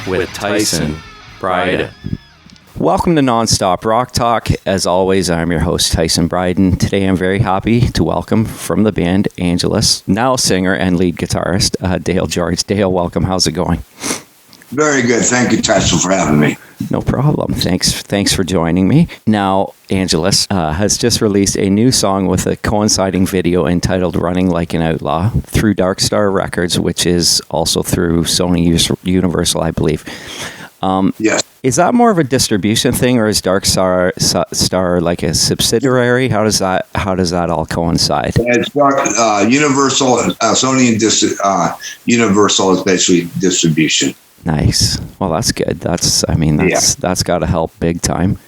with Tyson Bryden. Welcome to Nonstop Rock Talk. As always, I'm your host, Tyson Bryden. Today I'm very happy to welcome from the band Angelus, now singer and lead guitarist, Dale George. Dale, welcome. How's it going? Very good. Thank you, Tyson, for having me. No problem. Thanks for joining me. Now, Angelus has just released a new song with a coinciding video entitled Running Like An Outlaw through Dark Star Records, which is also through Sony Universal, I believe. Yes. Is that more of a distribution thing, or is Dark Star like a subsidiary? How does that all coincide? It's Universal, Sony and Universal is basically distribution. Nice. Well, that's good. That's got to help big time.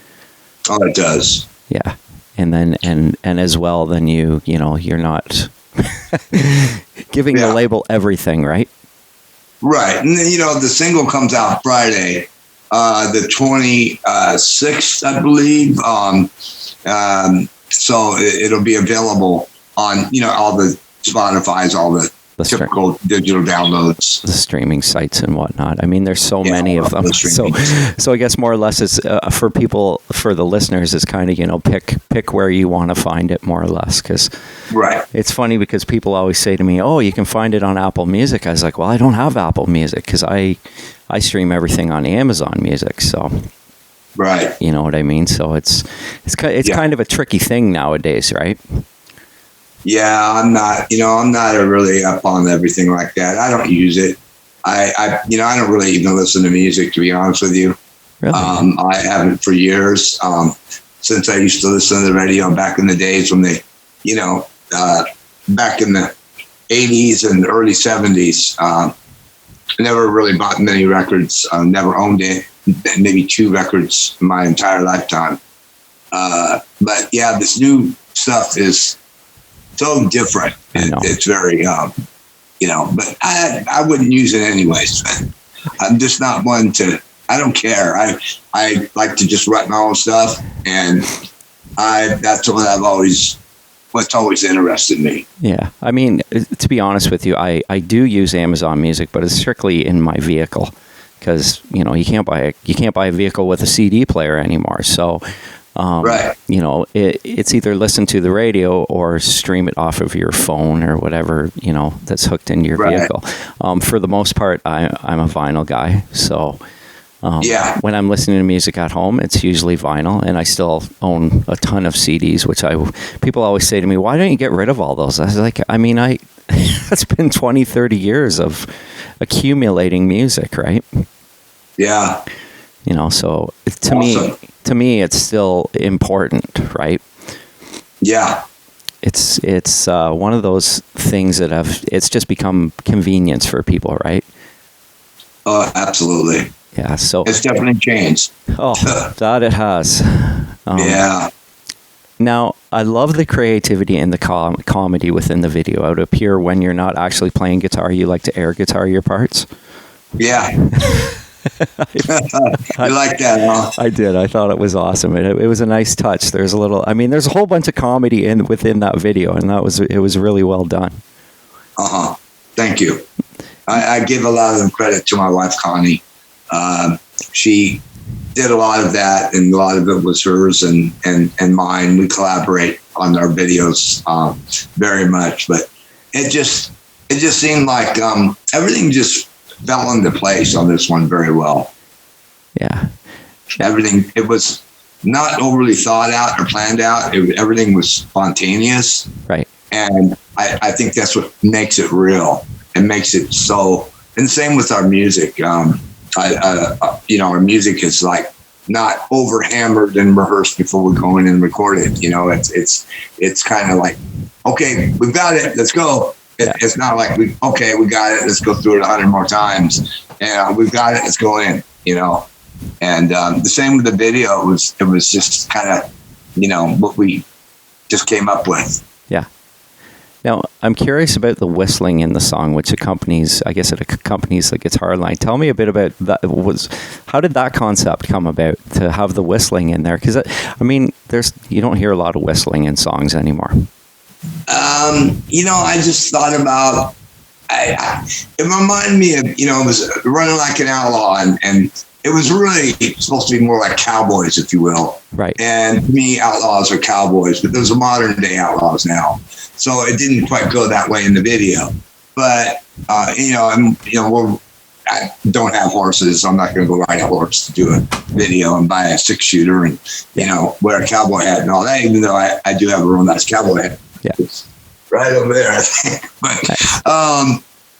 Oh, it does. Yeah. And then and as well, then you're not giving the label everything, right? Right. And then, the single comes out Friday, the 26th, I believe. So it'll be available on, all the Spotify's, all the typical digital downloads, the streaming sites and whatnot. I mean, there's so many of them. So I guess more or less it's for the listeners, is kind of, pick where you want to find it, more or less. Because right. It's funny because people always say to me, "Oh, you can find it on Apple Music." I was like, "Well, I don't have Apple Music because I stream everything on Amazon Music." So right, you know what I mean. So it's kind of a tricky thing nowadays, right? Yeah, I'm not really up on everything like that. I don't use it. I don't really even listen to music, to be honest with you. Really? I haven't for years. Since I used to listen to the radio back in the days when they, back in the 80s and early 70s. I never really bought many records. Never owned it. Maybe 2 records in my entire lifetime. But yeah, this new stuff is so different. It's very, but I wouldn't use it anyways. I'm just not one to, I don't care. I like to just write my own stuff, and that's what's always interested me. Yeah. I mean, to be honest with you, I do use Amazon Music, but it's strictly in my vehicle because, you can't buy a vehicle with a CD player anymore. So, right. It's either listen to the radio or stream it off of your phone or whatever, that's hooked into your vehicle. For the most part, I'm a vinyl guy. So when I'm listening to music at home, it's usually vinyl, and I still own a ton of CDs, which people always say to me, "Why don't you get rid of all those?" I was like, it's been 20, 30 years of accumulating music, right? Yeah. So to me, it's still important, right? Yeah. It's one of those things that it's just become convenience for people, right? Oh, absolutely. Yeah. So it's definitely changed. Oh, that it has. Yeah. Now, I love the creativity and the comedy within the video. It would appear when you're not actually playing guitar, you like to air guitar your parts. Yeah. You like that, huh? I did. I thought it was awesome. It was a nice touch. There's a whole bunch of comedy within that video, and it was really well done. Thank you. I give a lot of the credit to my wife, Connie. She did a lot of that, and a lot of it was hers and mine. We collaborate on our videos very much, but it just seemed like everything just fell into place on this one very well. Yeah. Everything, it was not overly thought out or planned out. Everything was spontaneous. Right. And I think that's what makes it real and makes it so. And the same with our music. Our music is like not over hammered and rehearsed before we go in and record it. It's kind of like, okay, we've got it. Let's go. It's not like we got it. Let's go through it 100 more times. And we've got it. Let's go in. And the same with the video. It was just kind of, what we just came up with. Yeah. Now, I'm curious about the whistling in the song, which accompanies the guitar line. Tell me a bit about that. How did that concept come about to have the whistling in there? Because, you don't hear a lot of whistling in songs anymore. I just thought about it reminded me of, it was Running Like an Outlaw, and it was really supposed to be more like cowboys, if you will. Right. And to me, outlaws are cowboys, but those are modern day outlaws now. So it didn't quite go that way in the video. But, I don't have horses, so I'm not going to go ride a horse to do a video and buy a 6-shooter and, wear a cowboy hat and all that, even though I do have a real nice cowboy hat. Yeah. It's right over there, I think. But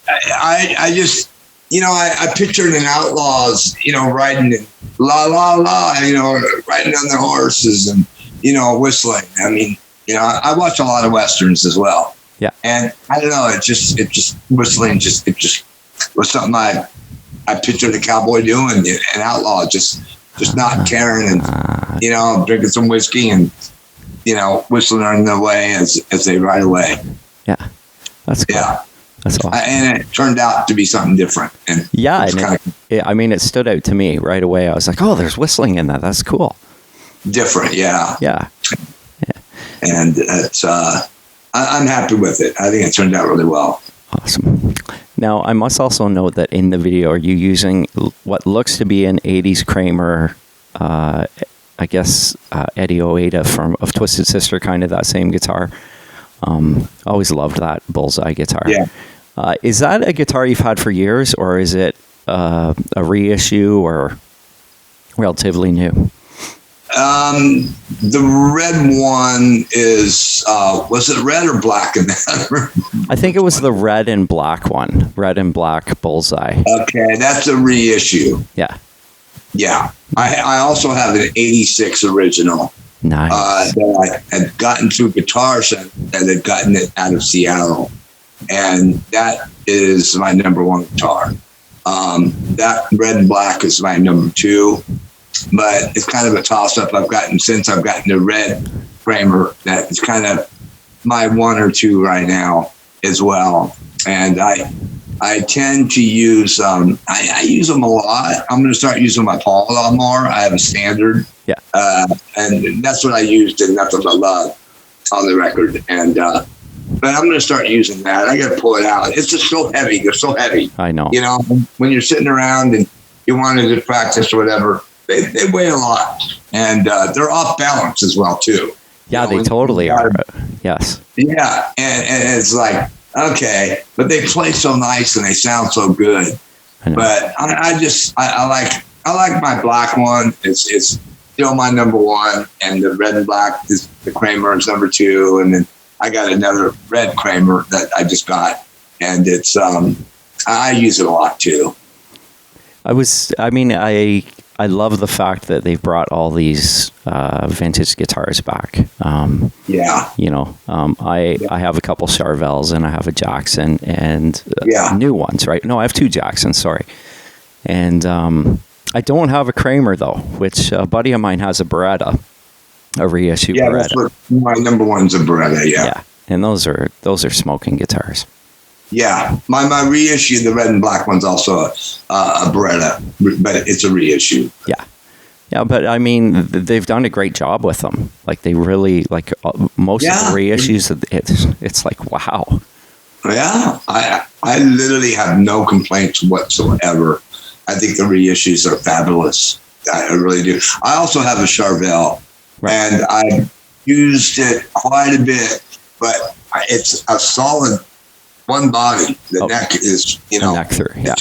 I just, I pictured an outlaws, riding la, la, la, riding on their horses and, whistling. I mean, I watch a lot of Westerns as well. Yeah. And I don't know, it just whistling, it just was something I pictured a cowboy doing, an outlaw, just not caring and, drinking some whiskey and, whistling on their way as they ride away. Yeah. That's cool. Yeah. That's awesome. And it turned out to be something different. And it stood out to me right away. I was like, oh, there's whistling in that. That's cool. Different. Yeah. Yeah. And it's, I'm happy with it. I think it turned out really well. Awesome. Now, I must also note that in the video, are you using what looks to be an 80s Kramer, I guess Eddie Oeda of Twisted Sister, kind of that same guitar? Always loved that bullseye guitar. Yeah. Is that a guitar you've had for years, or is it a reissue or relatively new? The red one is, was it red or black in that? I think it was the red and black one. Red and black bullseye. Okay, that's a reissue. Yeah. Yeah. I also have an 86 original. Nice. That I had gotten through Guitar Center and had gotten it out of Seattle. And that is my number one guitar. That red and black is my number two. But it's kind of a toss-up. Since I've gotten the red Kramer, that is kind of my one or two right now as well. And I tend to use, I use them a lot. I'm going to start using my Paul a lot more. I have a standard. Yeah. And that's what I used in Nothing But Love on the record. And, but I'm going to start using that. I got to pull it out. It's just so heavy. They're so heavy. I know. When you're sitting around and you want to practice or whatever, they weigh a lot. And they're off balance as well, too. Yeah, they totally are. Yes. Yeah. And it's like, okay, but they play so nice and they sound so good. But I like my black one. It's still my number one, and the red and black is the Kramer is number two, and then I got another red Kramer that I just got, and it's I use it a lot too. I love the fact that they've brought all these vintage guitars back. Yeah. I have a couple Charvels and I have a Jackson and new ones, right? No, I have two Jacksons, sorry. And I don't have a Kramer, though, which a buddy of mine has a Beretta, a reissue Beretta. Yeah, my number one's a Beretta, yeah. And those are smoking guitars. Yeah, my reissue, the red and black one's also a Beretta, but it's a reissue. Yeah, but I mean, they've done a great job with them. Like they really, most of the reissues, it's like, wow. Yeah, I literally have no complaints whatsoever. I think the reissues are fabulous. I really do. I also have a Charvel, and I used it quite a bit, but it's a solid one body. The neck is, the neck through. Yeah.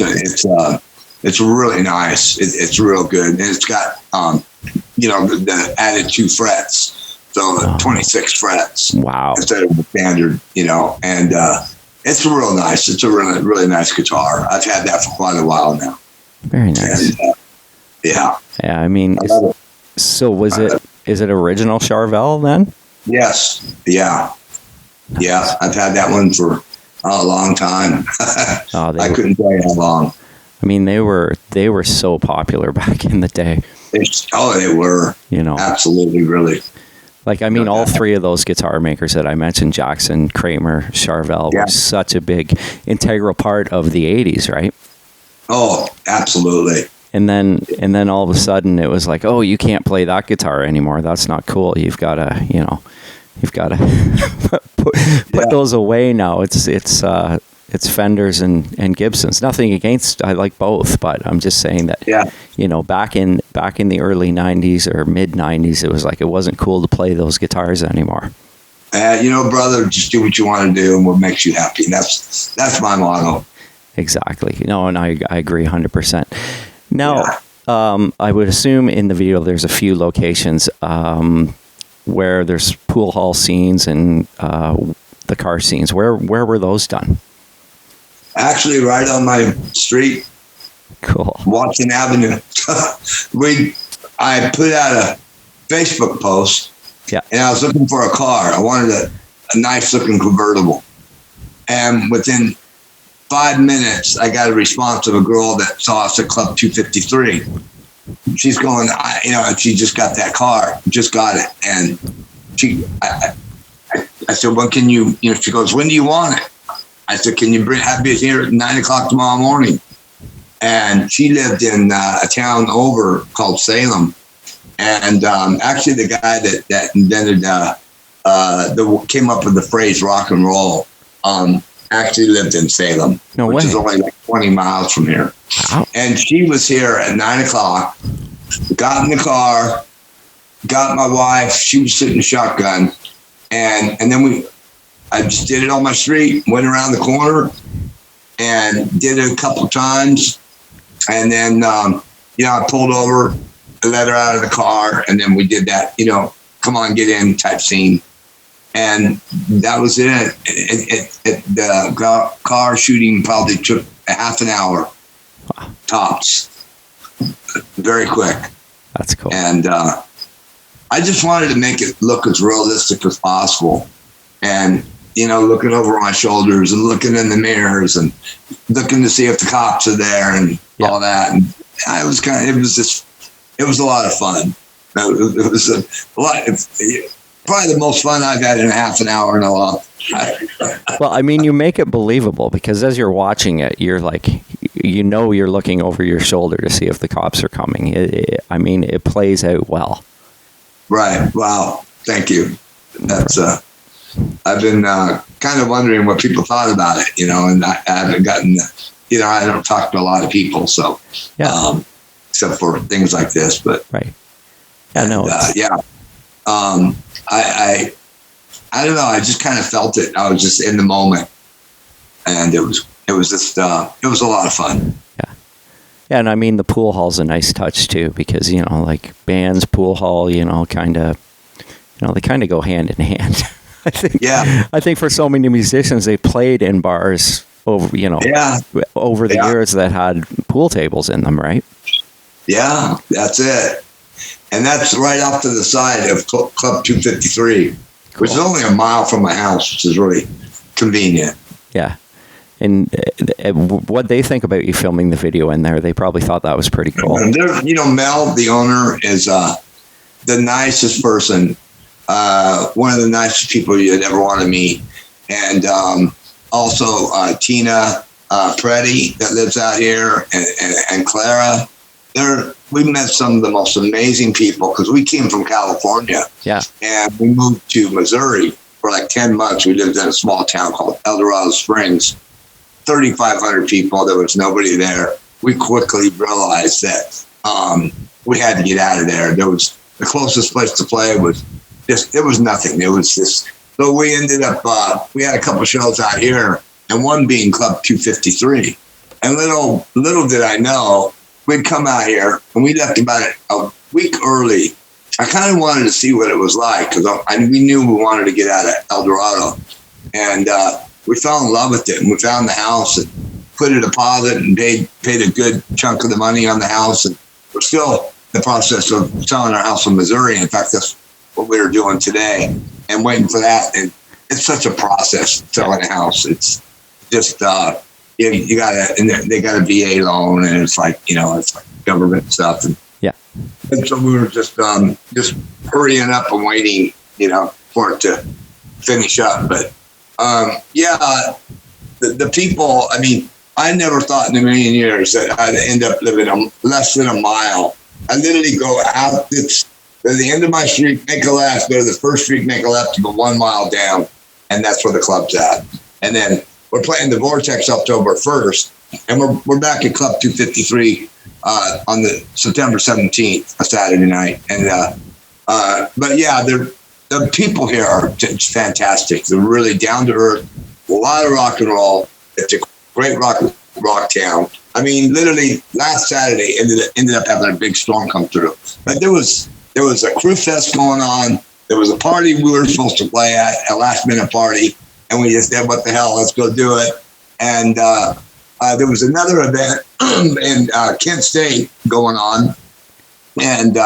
It's really nice. It's real good, and it's got the added 2 frets, so 26 frets. Wow. Instead of the standard, and it's real nice. It's a really, really nice guitar. I've had that for quite a while now. Very nice. And, yeah. Yeah, I mean, so is it original Charvel then? Yes. Yeah. Nice. Yeah, I've had that one for a long time. I couldn't tell you how long. I mean, they were so popular back in the day. They were. Absolutely, really. All three of those guitar makers that I mentioned, Jackson, Kramer, Charvel, were such a big integral part of the 80s, right? Oh, absolutely. And then all of a sudden it was like, oh, you can't play that guitar anymore. That's not cool. You've got to put those away now. It's it's Fenders and Gibsons. Nothing against, I like both, but I'm just saying that, back in the early 90s or mid 90s, it was like, it wasn't cool to play those guitars anymore. Brother, just do what you want to do and what makes you happy. And that's my motto. Exactly. No, and I agree 100%. Now, I would assume in the video there's a few locations where there's pool hall scenes and the car scenes. Where were those done? Actually, right on my street. Cool. Watson Avenue. I put out a Facebook post. Yeah. And I was looking for a car. I wanted a nice looking convertible. And within 5 minutes, I got a response of a girl that saw us at Club 253. She's going, she just got that car, just got it. And I said, well, can you, she goes, when do you want it? I said, can you have it here at 9 o'clock tomorrow morning? And she lived in a town over called Salem. And actually the guy that invented, came up with the phrase rock and roll, actually lived in Salem, which is only like 20 miles from here. Wow. And she was here at 9 o'clock, got in the car, got my wife, she was sitting shotgun. And then I just did it on my street, went around the corner and did it a couple of times. And then, I pulled over, let her out of the car. And then we did that, come on, get in type scene. And that was it. The car shooting probably took a half an hour. Wow. Tops. Very quick. That's cool. And I just wanted to make it look as realistic as possible. And, looking over my shoulders and looking in the mirrors and looking to see if the cops are there and all that. And it was a lot of fun. It was a lot. Probably the most fun I've had in a half an hour in a while. Well, I mean, you make it believable because as you're watching it, you're like, you're looking over your shoulder to see if the cops are coming. It plays out well. Right. Wow. Thank you. That's I've been kind of wondering what people thought about it, and I haven't gotten, I don't talk to a lot of people, so except for things like this, but right. Yeah. No. I don't know. I just kind of felt it. I was just in the moment, and it was just it was a lot of fun. Yeah. Yeah, and I mean the pool hall's a nice touch too because like bands, pool hall, kind of, they kind of go hand in hand. I think. Yeah. I think for so many musicians, they played in bars over over the years that had pool tables in them, right? Yeah, that's it. And that's right off to the side of Club 253, which is only a mile from my house, which is really convenient. Yeah. And what they think about you filming the video in there, they probably thought that was pretty cool. Mel, the owner, is the nicest person, one of the nicest people you'd ever want to meet. And also Tina Preddy that lives out here and Clara. We met some of the most amazing people because we came from California. Yeah. And we moved to Missouri for like 10 months. We lived in a small town called El Dorado Springs. 3,500 people. There was nobody there. We quickly realized that we had to get out of there. There was the closest place to play was there was nothing. It was just, so we ended up, we had a couple shows out here and one being Club 253. And little did I know, we'd come out here and we left about a week early. I kind of wanted to see what it was like because we knew we wanted to get out of El Dorado. And we fell in love with it. And we found the house and put a deposit and paid a good chunk of the money on the house. And we're still in the process of selling our house in Missouri. In fact, that's what we were doing today and waiting for that. And it's such a process selling a house. It's just, you got and they got a VA loan and it's like, it's like government stuff. And so we were just hurrying up and waiting, for it to finish up. But the people, I never thought in a million years that I'd end up living less than a mile. I literally go out to the end of my street, make a left, go to the first street, make a left, to go 1 mile down, and that's where the club's at. And then we're playing the Vortex October 1st, and we're back at Club 253 on the September 17th, a Saturday night. And but yeah, the people here are just fantastic. They're really down to earth. A lot of rock and roll. It's a great rock town. I mean, literally last Saturday ended up having a big storm come through. But there was a crew fest going on. There was a party we were supposed to play at, a last minute party, and we just said, "What the hell? Let's go do it." And there was another event in Kent State going on, and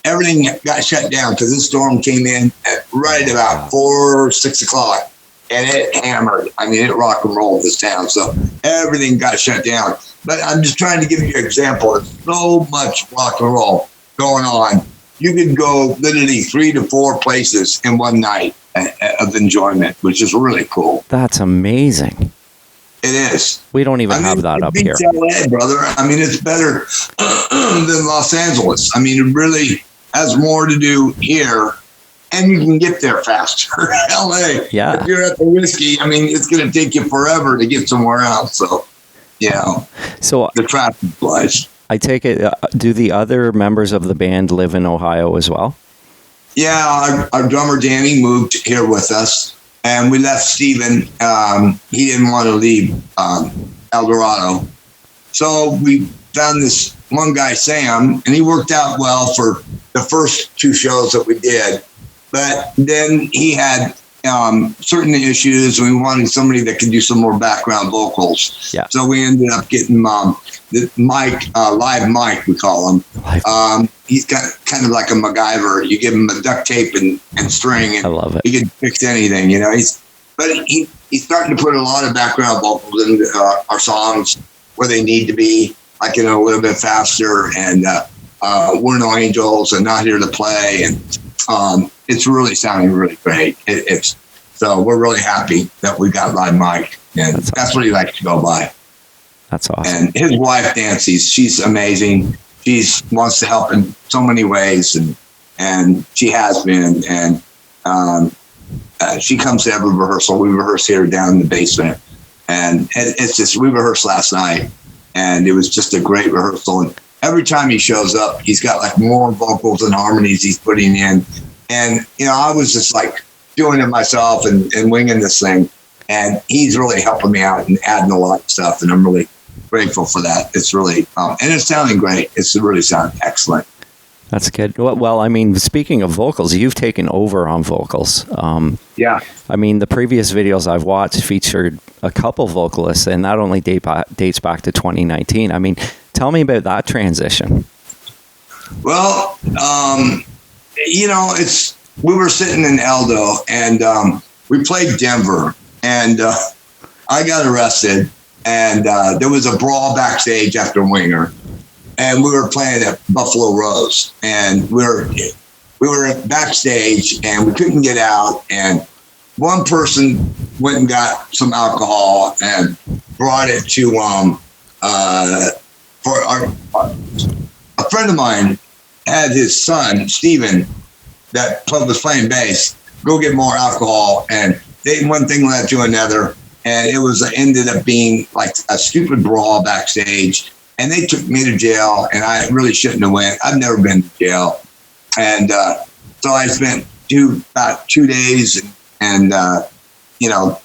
everything got shut down because this storm came in at right about 4 or 6 o'clock, and it hammered. I mean, it rock and rolled this town, so everything got shut down. But I'm just trying to give you an example. There's so much rock and roll going on. You could go literally 3 to 4 places in one night of enjoyment, which is really cool. That's amazing. It is. We don't even have that up here. LA, brother. I mean, it's better than Los Angeles. I mean, it really has more to do here, and you can get there faster. LA. Yeah. If you're at the whiskey, I mean, it's going to take you forever to get somewhere else. So, So the traffic flies. I take it, do the other members of the band live in Ohio as well? Yeah, our drummer Danny moved here with us, and we left Steven. He didn't want to leave El Dorado. So we found this one guy, Sam, and he worked out well for the first 2 shows that we did. But then he had certain issues, and we wanted somebody that could do some more background vocals. Yeah. So we ended up getting the Mike, live Mike, we call him. He's got kind of like a MacGyver. You give him a duct tape and string, and I love it. He can fix anything, you know. He's starting to put a lot of background vocals in our songs where they need to be, like, you know, a little bit faster. And We're No Angels and Not Here to Play, and it's really sounding really great. So we're really happy that we got live Mike, and that's what he likes to go by. That's awesome. And his wife, Nancy, she's amazing. She wants to help in so many ways, and she has been. And she comes to every rehearsal. We rehearse here down in the basement, and it's just, we rehearsed last night, and it was just a great rehearsal. And every time he shows up, he's got like more vocals and harmonies he's putting in. And, you know, I was just like doing it myself and winging this thing. And he's really helping me out and adding a lot of stuff. And I'm really grateful for that. It's really, and it's sounding great. It's really sounding excellent. That's good. Well, I mean, speaking of vocals, you've taken over on vocals. Yeah. I mean, the previous videos I've watched featured a couple vocalists, and that only dates back to 2019. I mean, tell me about that transition. Well, you know, we were sitting in Eldo, and we played Denver, and I got arrested, and there was a brawl backstage after Winger, and we were playing at Buffalo Rose, and we were backstage, and we couldn't get out, and one person went and got some alcohol and brought it to for a friend of mine had his son Steven that was playing bass go get more alcohol, and one thing led to another, and it ended up being like a stupid brawl backstage, and they took me to jail, and I really shouldn't have went. I've never been to jail, and so I spent about 2 days and you know,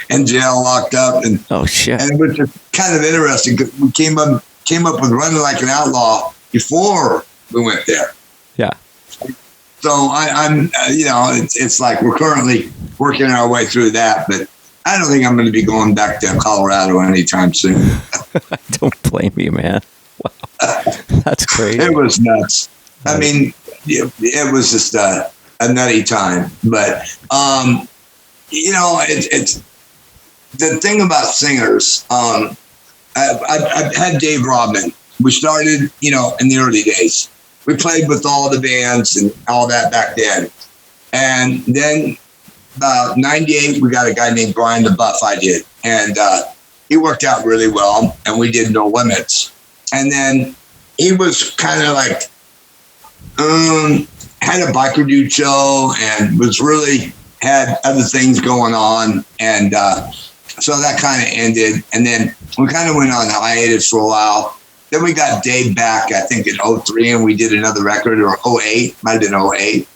in jail, locked up, and oh shit, and it was just kind of interesting because we came up with Running Like an Outlaw before we went there. Yeah. So I'm you know, it's like we're currently working our way through that, but I don't think I'm going to be going back to Colorado anytime soon. Don't blame me, man. Wow, that's crazy. It was nuts. I mean, it was just a nutty time. But you know, it's the thing about singers. I've had Dave Rodman. We started, you know, in the early days. We played with all the bands and all that back then. And then about 98, we got a guy named Brian the Buff I did. And he worked out really well, and we did No Limits. And then he was kind of like, had a biker dude show and was really had other things going on, and so that kind of ended. And then we kind of went on hiatus for a while. Then we got Dave back, I think in 03, and we did another record, or 08, might have been 08,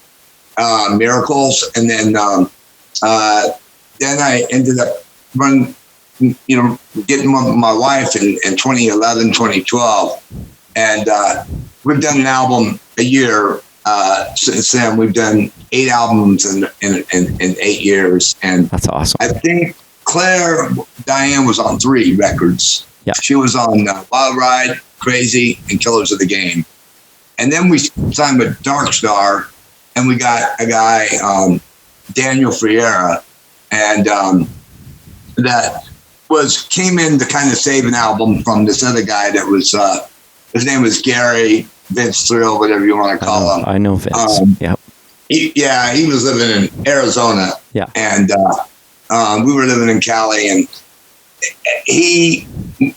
Miracles. And then I ended up getting with my wife in 2011, 2012. And we've done an album a year since then. We've done 8 albums in 8 years. And that's awesome. I think Claire Diane was on 3 records. Yeah. She was on Wild Ride, Crazy, and Killers of the Game. And then we signed with Dark Star, and we got a guy, Daniel Friera, and that came in to kind of save an album from this other guy that was, his name was Gary, Vince Thrill, whatever you want to call him. I know Vince. Yep. He was living in Arizona. Yeah. And we were living in Cali, and we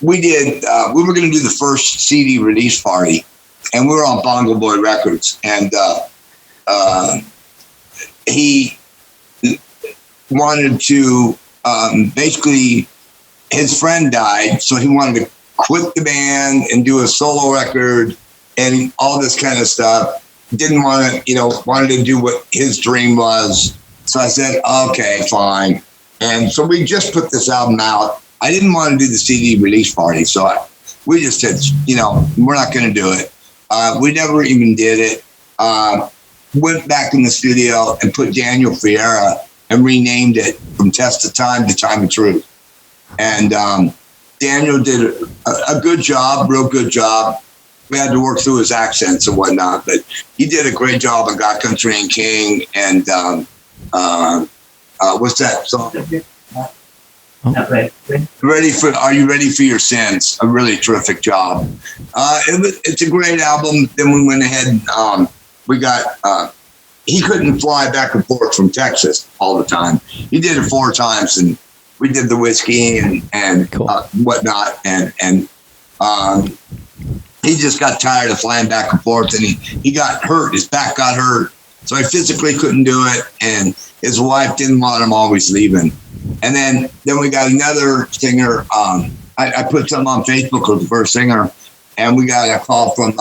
were going to do the first CD release party, and we were on Bongo Boy Records, and he wanted to basically, his friend died, so he wanted to quit the band and do a solo record and all this kind of stuff. Didn't want to, wanted to do what his dream was. So I said, okay, fine. And so we just put this album out. I didn't want to do the CD release party, so we just said, we're not going to do it. We never even did it. Went back in the studio and put Daniel Friera and renamed it from Test of Time to Time of Truth. And Daniel did a good job, real good job. We had to work through his accents and whatnot, but he did a great job on God Country and King. And what's that song? Are You Ready for Your Sins? A really terrific job. It's a great album. Then we went ahead and we got, he couldn't fly back and forth from Texas all the time. He did it 4 times, and we did the whiskey and cool. Whatnot. And he just got tired of flying back and forth, and he got hurt. His back got hurt. So he physically couldn't do it. And his wife didn't want him always leaving. And then we got another singer. I put something on Facebook with the first singer, and we got a call from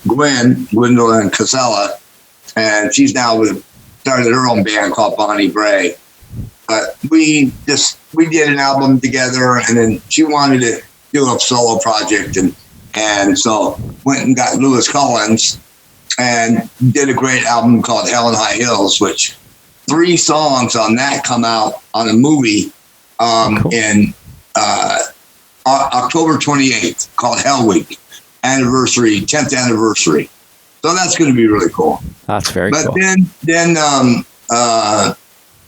Gwendolyn Casella, and she's now started her own band called Bonnie Bray. But we did an album together, and then she wanted to do a solo project, and so went and got Lewis Collins and did a great album called Hell and High Hills, which 3 songs on that come out on a movie in October 28th called Hell Week, 10th anniversary. So that's going to be really cool. That's very cool. But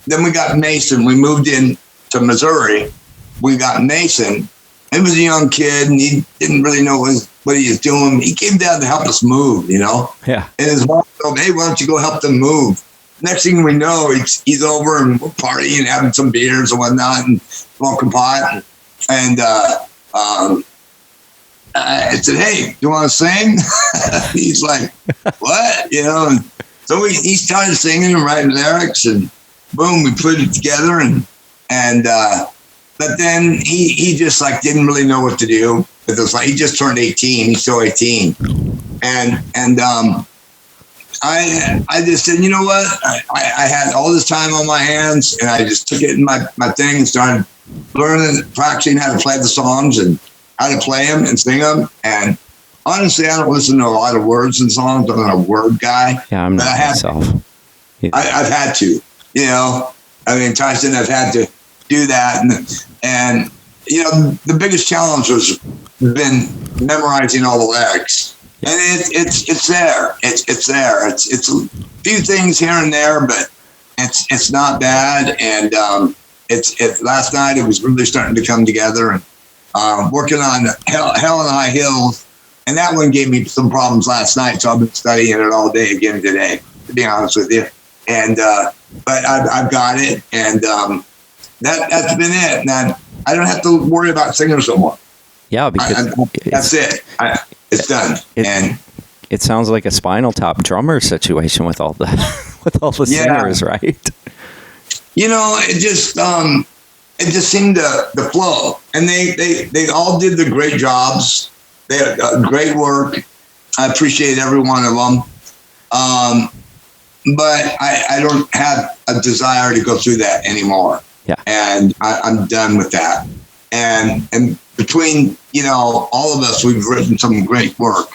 then we got Mason. We moved in to Missouri. We got Mason. He was a young kid, and he didn't really know what he was doing. He came down to help us move, Yeah. And his mom told him, hey, why don't you go help them move? Next thing we know, he's over and we're partying, having some beers and whatnot, and smoking pot. And I said, hey, you want to sing? He's like, what? And so he started singing and writing lyrics, and boom, we put it together. And but then he just didn't really know what to do. It was he just turned 18. He's still 18. And I just said, you know what? I had all this time on my hands, and I just took it in my thing and started learning, practicing how to play the songs and how to play them and sing them. And honestly, I don't listen to a lot of words in songs. I'm not a word guy. Yeah, I'm not myself. I've had to, Tyson, I've had to do that. And the biggest challenge has been memorizing all the lyrics. And it's there. It's there. It's a few things here and there, but it's not bad. And last night it was really starting to come together. And working on Hell and High Hills, and that one gave me some problems last night. So I've been studying it all day again today, to be honest with you. And but I've got it, and that's been it. And I don't have to worry about singers no more. Yeah, because that's it. It's done. And it sounds like a Spinal Tap drummer situation with all the with all the singers, right? You know, it just seemed to flow, and they all did the great jobs. They had great work. I appreciate every one of them. But I don't have a desire to go through that anymore. Yeah. And I'm done with that. And between, you know, all of us, we've written some great work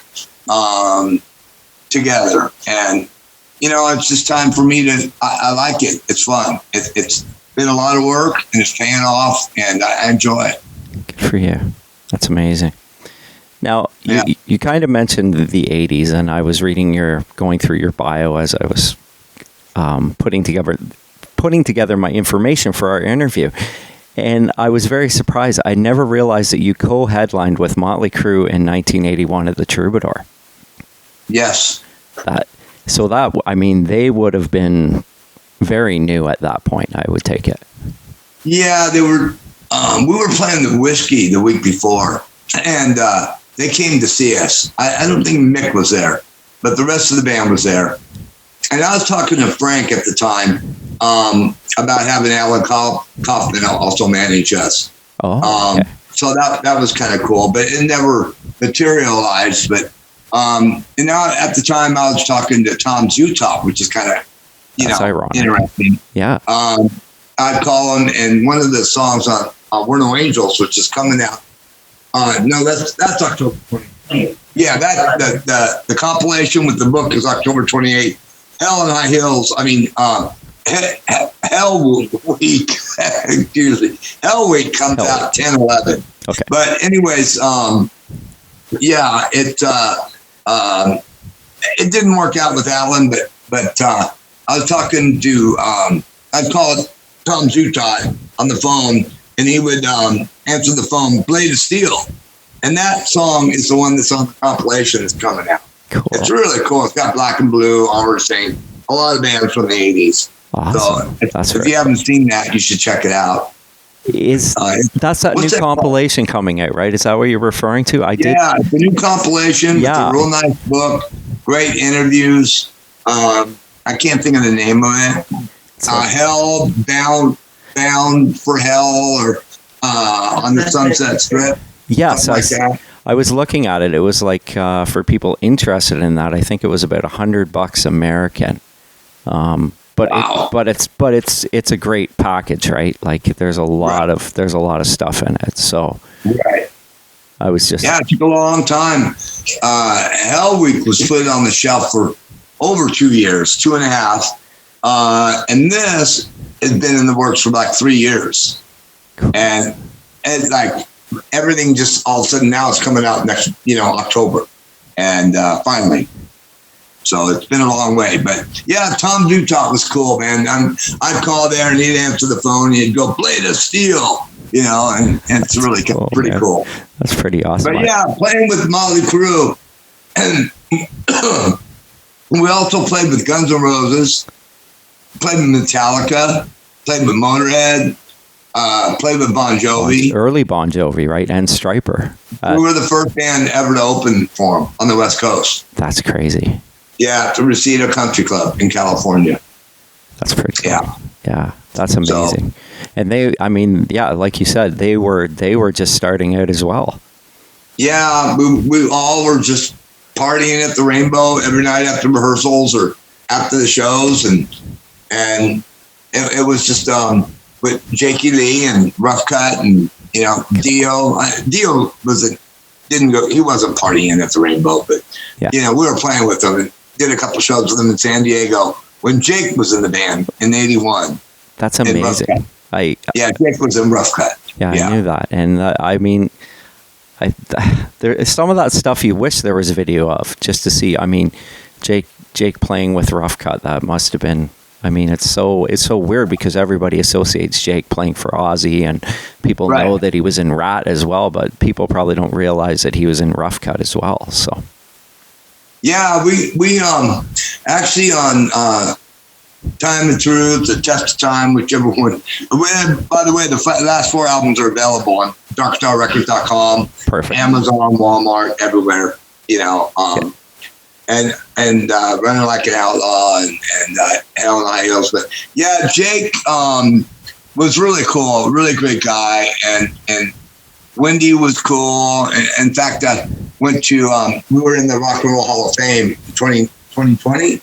together. And, you know, it's just time for me to, I like it. It's fun. It's been a lot of work, and it's paying off, and I enjoy it. Good for you. That's amazing. Now, you kind of mentioned the 80s, and I was going through your bio as I was putting together my information for our interview. And I was very surprised. I never realized that you co-headlined with Motley Crue in 1981 at the Troubadour. Yes. They would have been very new at that point, I would take it. Yeah, they were. We were playing the Whiskey the week before, and they came to see us. I don't think Mick was there, but the rest of the band was there. And I was talking to Frank at the time about having Alan Kaufman also manage us. Oh, okay. So that was kind of cool, but it never materialized. But and now at the time I was talking to Tom Zutop, which is kind of ironic. Interesting. Yeah. I'd call him, and one of the songs on We're No Angels, which is coming out. No, that's October 28th. Yeah, the compilation with the book is October 28th. Hell in High Hills. I mean, Hell Week. Excuse me. Hell Week comes out 10/11. Okay. But anyways, it didn't work out with Alan, but I was talking to I'd call it Tom Zutai on the phone, and he would answer the phone, Blade of Steel. And that song is the one that's on the compilation that's coming out. Cool. It's really cool. It's got Black and Blue, Armored Saint, a lot of bands from the 80s. Awesome. So if you haven't seen that, you should check it out. That's that new compilation coming out, right? Is that what you're referring to? Yeah, it's a new compilation. Yeah. It's a real nice book. Great interviews. I can't think of the name of it. Hell, Bound for Hell, or on the Sunset Strip. Yes, like that. I was looking at it. It was like for people interested in that. I think it was about $100 American. But it's a great package, right? Like there's a lot of stuff in it. So right. I was just it took a long time. Hell Week was put on the shelf for over 2 years, 2.5, and this has been in the works for like 3 years, and like everything just all of a sudden now it's coming out next October, and finally. So it's been a long way, but yeah, Tom Zutop was cool, man. I'd call there and he'd answer the phone. And he'd go, Blade of Steel, and it's really pretty cool. That's pretty awesome. But yeah, playing with Motley Crue, and we also played with Guns N' Roses, played with Metallica, played with Motorhead, played with Bon Jovi. Early Bon Jovi, right? And Stryper. We were the first band ever to open for them on the West Coast. That's crazy. Yeah, to Reseda Country Club in California. That's pretty cool. Yeah, that's So, amazing. And like you said, they were just starting out as well. Yeah, we all were just partying at the Rainbow every night after rehearsals or after the shows, and it was just with Jakey Lee and Rough Cut and Dio. Dio didn't go. He wasn't partying at the Rainbow, but we were playing with them and did a couple shows with them in San Diego when Jake was in the band in '81. That's amazing. Jake was in Rough Cut. Yeah, I knew that, and there some of that stuff you wish there was a video of just to see. I mean, Jake playing with Rough Cut, that must have been. I mean, it's so weird because everybody associates Jake playing for Ozzy, and people know that he was in Rat as well, but people probably don't realize that he was in Rough Cut as well. So, yeah, we actually on Time and Truth, The Test of Time, whichever one. By the way, the last 4 albums are available on DarkStarRecords.com, perfect, Amazon, Walmart, everywhere. Running Like An Outlaw and Hell and High Heels. But yeah, Jake was really cool, really great guy, and Wendy was cool. In fact, I went to we were in the Rock and Roll Hall of Fame in 2020,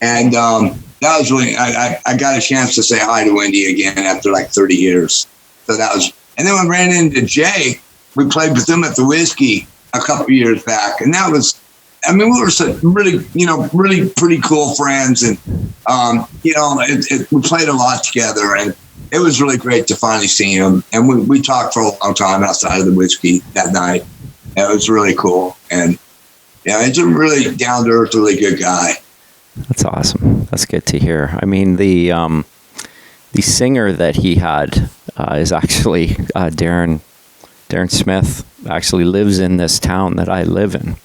and that was really I got a chance to say hi to Wendy again after like 30 years. So that was, and then I ran into Jake. We played with him at the Whiskey a couple years back, and that was. I mean, we were really pretty cool friends, and we played a lot together, and it was really great to finally see him. And we talked for a long time outside of the Whiskey that night. And it was really cool, and yeah, he's a really down to earth, really good guy. That's awesome. That's good to hear. I mean, the singer that he had is actually Darren Smith. Actually lives in this town that I live in.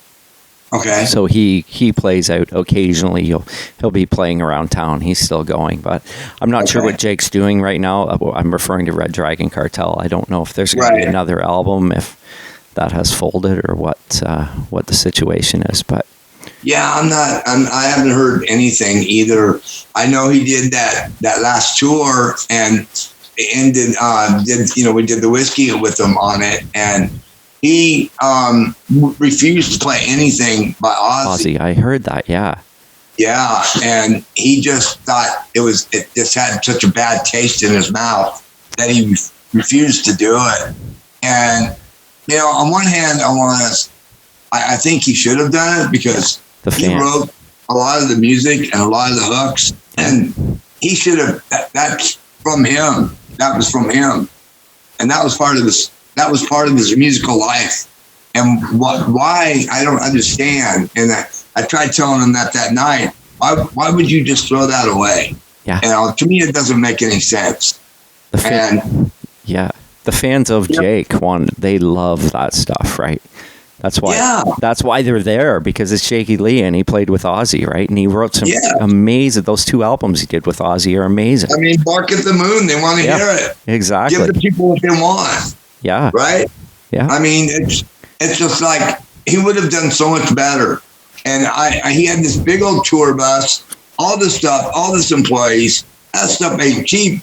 Okay. So he plays out occasionally. He'll be playing around town. He's still going, but I'm not sure what Jake's doing right now. I'm referring to Red Dragon Cartel. I don't know if there's going to be another album, if that has folded, or what the situation is. But yeah, I haven't heard anything either. I know he did that last tour and ended. We did the Whiskey with him on it, and he refused to play anything by Ozzy. I heard that, yeah. Yeah, and he just thought it just had such a bad taste in his mouth that he refused to do it. And, on one hand, I think he should have done it because he wrote a lot of the music and a lot of the hooks, and he should have, that's from him. That was from him. And that was part of his musical life, and why I don't understand. And I tried telling him that night. Why would you just throw that away? Yeah. To me, it doesn't make any sense. The fans of Jake they love that stuff, right? That's why. Yeah. That's why they're there, because it's Jakey Lee and he played with Ozzy, right? And he wrote some amazing. Those 2 albums he did with Ozzy are amazing. I mean, Bark at the Moon. They want to hear it. Exactly. Give the people what they want. Yeah. Right? Yeah. I mean, it's just like he would have done so much better. And he had this big old tour bus, all this stuff, all this employees. That stuff ain't cheap,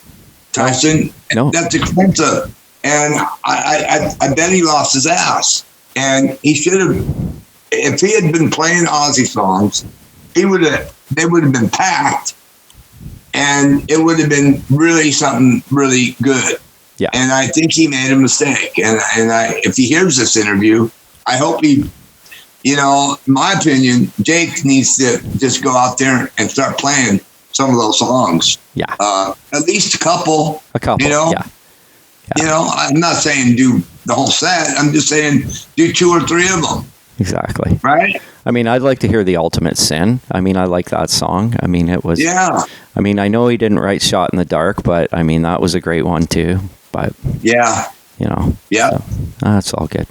Tyson. No. That's expensive. And I bet he lost his ass. And he should have, if he had been playing Ozzy songs, they would have been packed, and it would have been really something really good. Yeah. And I think he made a mistake. And if he hears this interview, I hope he, in my opinion, Jake needs to just go out there and start playing some of those songs. Yeah. At least a couple. Yeah. I'm not saying do the whole set. I'm just saying do 2 or 3 of them. Exactly. Right? I mean, I'd like to hear The Ultimate Sin. I mean, I like that song. I mean, it was... Yeah. I mean, I know he didn't write Shot in the Dark, but, I mean, that was a great one, too. But... Yeah. Yeah. So, that's all good.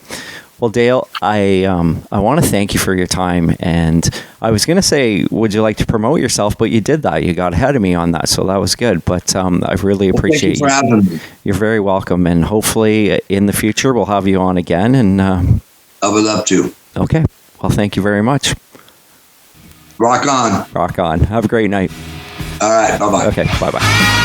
Well, Dale, I want to thank you for your time. And I was going to say, would you like to promote yourself? But you did that. You got ahead of me on that. So that was good. But I really appreciate you. Thank you for having me. You're very welcome. And hopefully in the future, we'll have you on again. And I would love to. Okay. Well, thank you very much. Rock on. Rock on. Have a great night. All right. Bye-bye. Okay. Bye-bye.